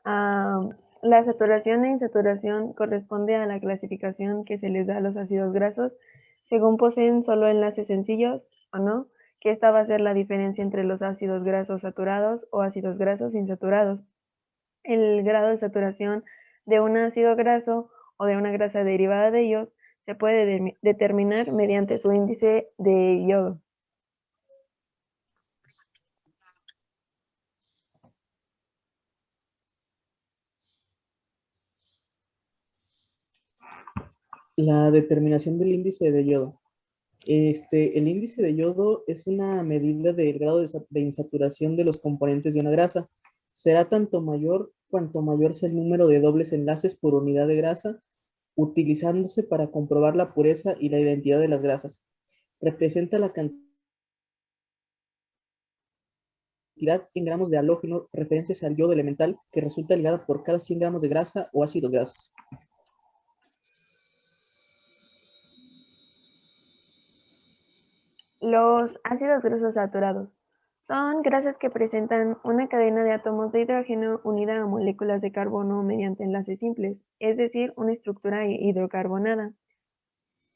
Ah, la saturación e insaturación corresponde a la clasificación que se les da a los ácidos grasos según poseen solo enlaces sencillos o no, que esta va a ser la diferencia entre los ácidos grasos saturados o ácidos grasos insaturados. El grado de saturación de un ácido graso o de una grasa derivada de ellos se puede determinar mediante su índice de yodo. La determinación del índice de yodo. El índice de yodo es una medida del grado de insaturación de los componentes de una grasa. Será tanto mayor cuanto mayor sea el número de dobles enlaces por unidad de grasa, utilizándose para comprobar la pureza y la identidad de las grasas. Representa la cantidad en gramos de halógeno referencias al yodo elemental que resulta ligada por cada 100 gramos de grasa o ácidos grasos. Los ácidos grasos saturados son grasas que presentan una cadena de átomos de hidrógeno unida a moléculas de carbono mediante enlaces simples, es decir, una estructura hidrocarbonada.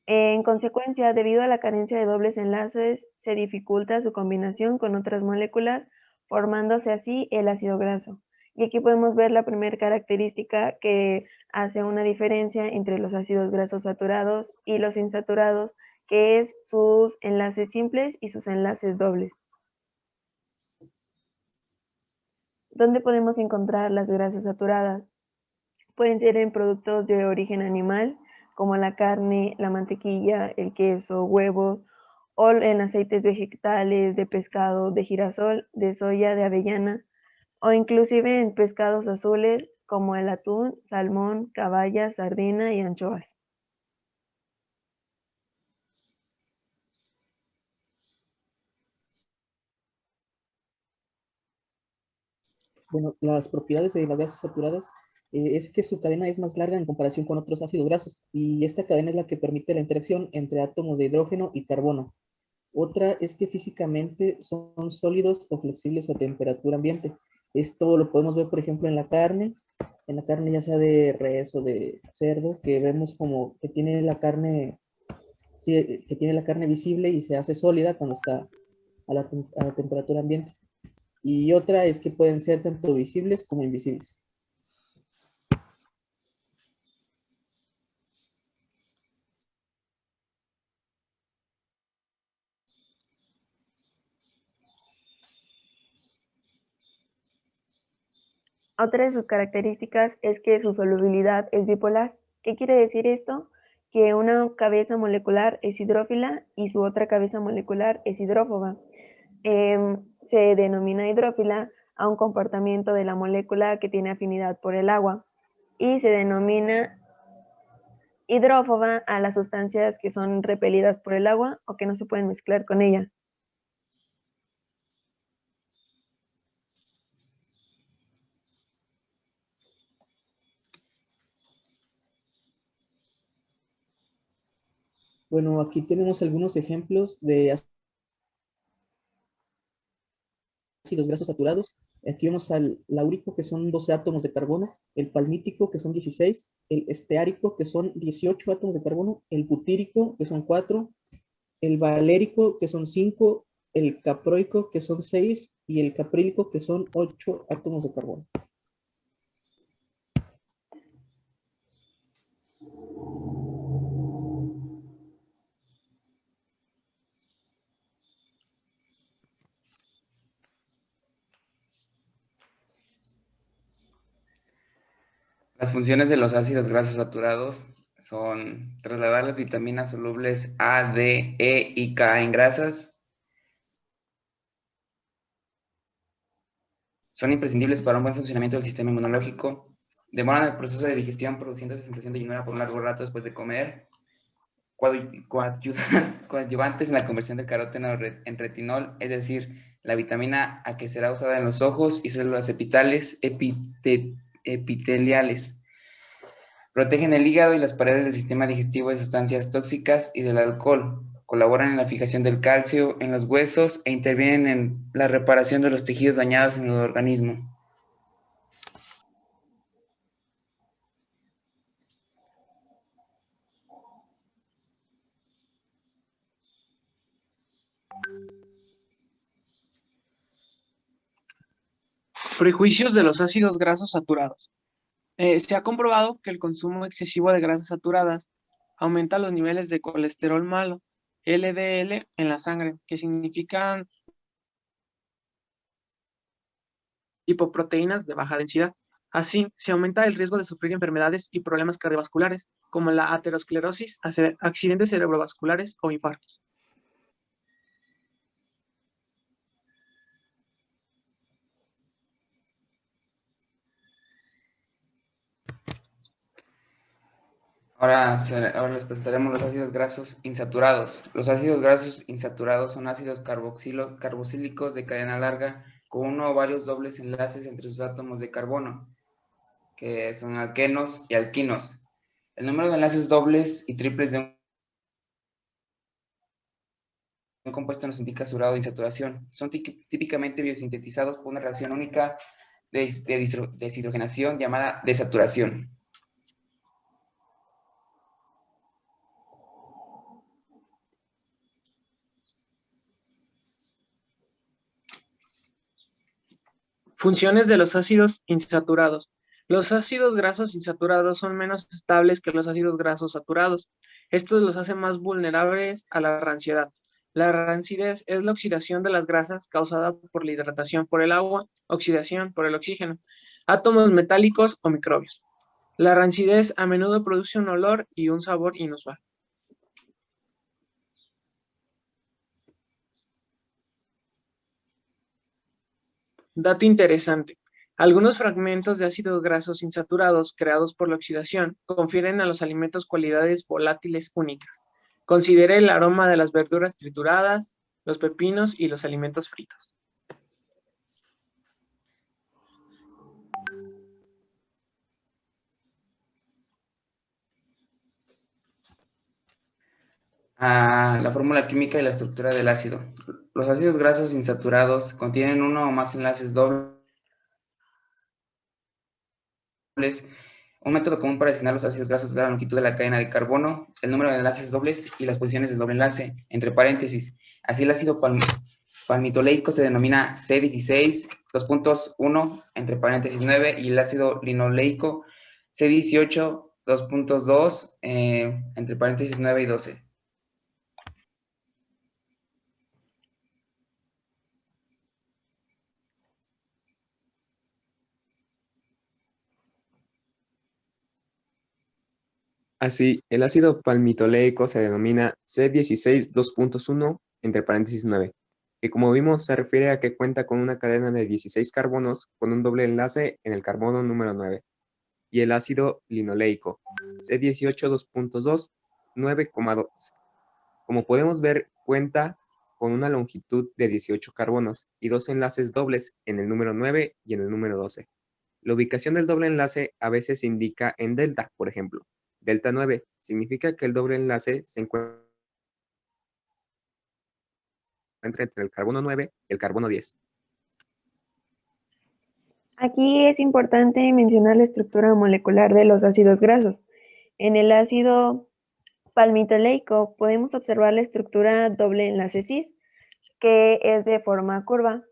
En consecuencia, debido a la carencia de dobles enlaces, se dificulta su combinación con otras moléculas, formándose así el ácido graso. Y aquí podemos ver la primera característica que hace una diferencia entre los ácidos grasos saturados y los insaturados, que es sus enlaces simples y sus enlaces dobles. ¿Dónde podemos encontrar las grasas saturadas? Pueden ser en productos de origen animal, como la carne, la mantequilla, el queso, huevos, o en aceites vegetales, de pescado, de girasol, de soya, de avellana, o inclusive en pescados azules como el atún, salmón, caballa, sardina y anchoas. Bueno, las propiedades de las grasas saturadas es que su cadena es más larga en comparación con otros ácidos grasos y esta cadena es la que permite la interacción entre átomos de hidrógeno y carbono. Otra es que físicamente son sólidos o flexibles a temperatura ambiente. Esto lo podemos ver, por ejemplo, en la carne ya sea de res o de cerdo, que vemos como que tiene la carne, sí, que tiene la carne visible y se hace sólida cuando está a la temperatura ambiente. Y otra es que pueden ser tanto visibles como invisibles. Otra de sus características es que su solubilidad es bipolar. ¿Qué quiere decir esto? Que una cabeza molecular es hidrófila y su otra cabeza molecular es hidrófoba. Se denomina hidrófila a un comportamiento de la molécula que tiene afinidad por el agua y se denomina hidrófoba a las sustancias que son repelidas por el agua o que no se pueden mezclar con ella. Bueno, aquí tenemos algunos ejemplos de ácidos grasos saturados. Aquí vemos al laúrico, que son 12 átomos de carbono, el palmítico, que son 16, el esteárico, que son 18 átomos de carbono, el butírico, que son 4, el valérico, que son 5, el caproico, que son 6, y el caprílico, que son 8 átomos de carbono. Las funciones de los ácidos grasos saturados son trasladar las vitaminas solubles A, D, E y K en grasas. Son imprescindibles para un buen funcionamiento del sistema inmunológico. Demoran el proceso de digestión produciendo sensación de llenura por un largo rato después de comer. Coadyuvantes en la conversión del caróteno en retinol, es decir, la vitamina A que será usada en los ojos y células epiteliales. Protegen el hígado y las paredes del sistema digestivo de sustancias tóxicas y del alcohol. Colaboran en la fijación del calcio en los huesos e intervienen en la reparación de los tejidos dañados en el organismo. Prejuicios de los ácidos grasos saturados. Se ha comprobado que el consumo excesivo de grasas saturadas aumenta los niveles de colesterol malo, LDL, en la sangre, que significan lipoproteínas de baja densidad. Así, se aumenta el riesgo de sufrir enfermedades y problemas cardiovasculares, como la aterosclerosis, accidentes cerebrovasculares o infartos. Ahora les presentaremos los ácidos grasos insaturados. Los ácidos grasos insaturados son ácidos carboxílicos de cadena larga con uno o varios dobles enlaces entre sus átomos de carbono, que son alquenos y alquinos. El número de enlaces dobles y triples de un compuesto nos indica su grado de insaturación. Son típicamente biosintetizados por una reacción única de deshidrogenación llamada desaturación. Funciones de los ácidos insaturados. Los ácidos grasos insaturados son menos estables que los ácidos grasos saturados. Estos los hacen más vulnerables a la rancidad. La rancidez es la oxidación de las grasas causada por la hidratación por el agua, oxidación por el oxígeno, átomos metálicos o microbios. La rancidez a menudo produce un olor y un sabor inusual. Dato interesante. Algunos fragmentos de ácidos grasos insaturados creados por la oxidación confieren a los alimentos cualidades volátiles únicas. Considere el aroma de las verduras trituradas, los pepinos y los alimentos fritos. La fórmula química y la estructura del ácido. Los ácidos grasos insaturados contienen uno o más enlaces dobles. Un método común para designar los ácidos grasos es la longitud de la cadena de carbono, el número de enlaces dobles y las posiciones del doble enlace, entre paréntesis. Así el ácido palmitoleico se denomina C16, 2.1, entre paréntesis 9, y el ácido linoleico C18, 2.2, entre paréntesis 9 y 12. Así, el ácido palmitoleico se denomina C16 2.1 entre paréntesis 9, que como vimos se refiere a que cuenta con una cadena de 16 carbonos con un doble enlace en el carbono número 9. Y el ácido linoleico C18 2.2 9,2. Como podemos ver, cuenta con una longitud de 18 carbonos y dos enlaces dobles en el número 9 y en el número 12. La ubicación del doble enlace a veces se indica en delta, por ejemplo. Delta 9 significa que el doble enlace se encuentra entre el carbono 9 y el carbono 10. Aquí es importante mencionar la estructura molecular de los ácidos grasos. En el ácido palmitoleico podemos observar la estructura doble enlace cis, que es de forma curva,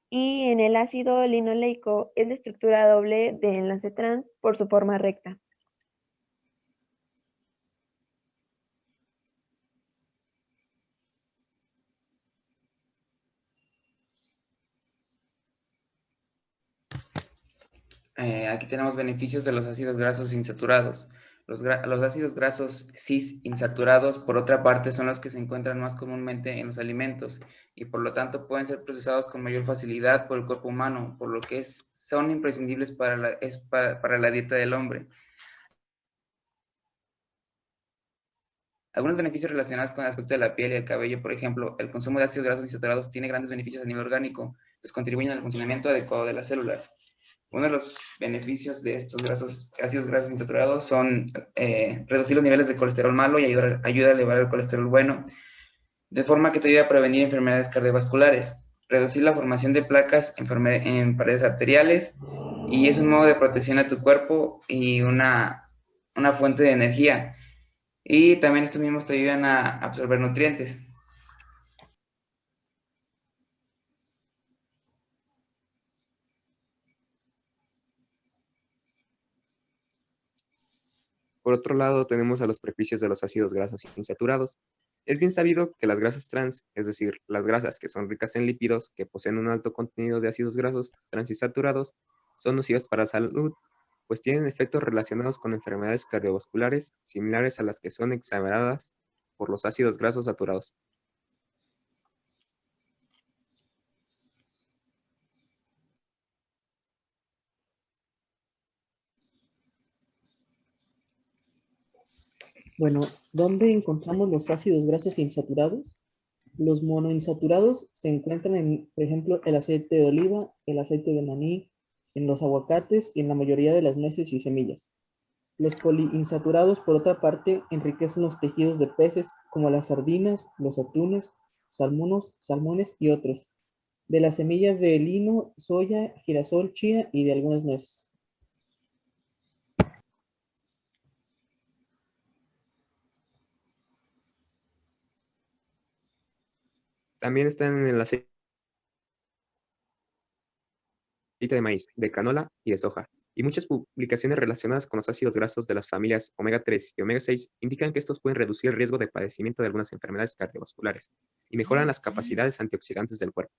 y en el ácido linoleico es la estructura doble de enlace trans por su forma recta. Aquí tenemos beneficios de los ácidos grasos insaturados. Los ácidos grasos cis insaturados, por otra parte, son los que se encuentran más comúnmente en los alimentos y por lo tanto pueden ser procesados con mayor facilidad por el cuerpo humano, por lo que son imprescindibles para la dieta del hombre. Algunos beneficios relacionados con el aspecto de la piel y el cabello, por ejemplo, el consumo de ácidos grasos insaturados tiene grandes beneficios a nivel orgánico, pues contribuyen al funcionamiento adecuado de las células. Uno de los beneficios de estos ácidos grasos insaturados son reducir los niveles de colesterol malo y ayuda a elevar el colesterol bueno, de forma que te ayuda a prevenir enfermedades cardiovasculares, reducir la formación de placas en paredes arteriales, y es un modo de protección a tu cuerpo y una fuente de energía. Y también estos mismos te ayudan a absorber nutrientes. Por otro lado, tenemos a los beneficios de los ácidos grasos insaturados. Es bien sabido que las grasas trans, es decir, las grasas que son ricas en lípidos, que poseen un alto contenido de ácidos grasos transinsaturados, son nocivas para la salud, pues tienen efectos relacionados con enfermedades cardiovasculares similares a las que son exageradas por los ácidos grasos saturados. Bueno, ¿dónde encontramos los ácidos grasos insaturados? Los monoinsaturados se encuentran en, por ejemplo, el aceite de oliva, el aceite de maní, en los aguacates y en la mayoría de las nueces y semillas. Los poliinsaturados, por otra parte, enriquecen los tejidos de peces como las sardinas, los atunes, salmones y otros, de las semillas de lino, soya, girasol, chía y de algunas nueces. También están en el aceite de maíz, de canola y de soja. Y muchas publicaciones relacionadas con los ácidos grasos de las familias omega 3 y omega 6 indican que estos pueden reducir el riesgo de padecimiento de algunas enfermedades cardiovasculares y mejoran las capacidades antioxidantes del cuerpo.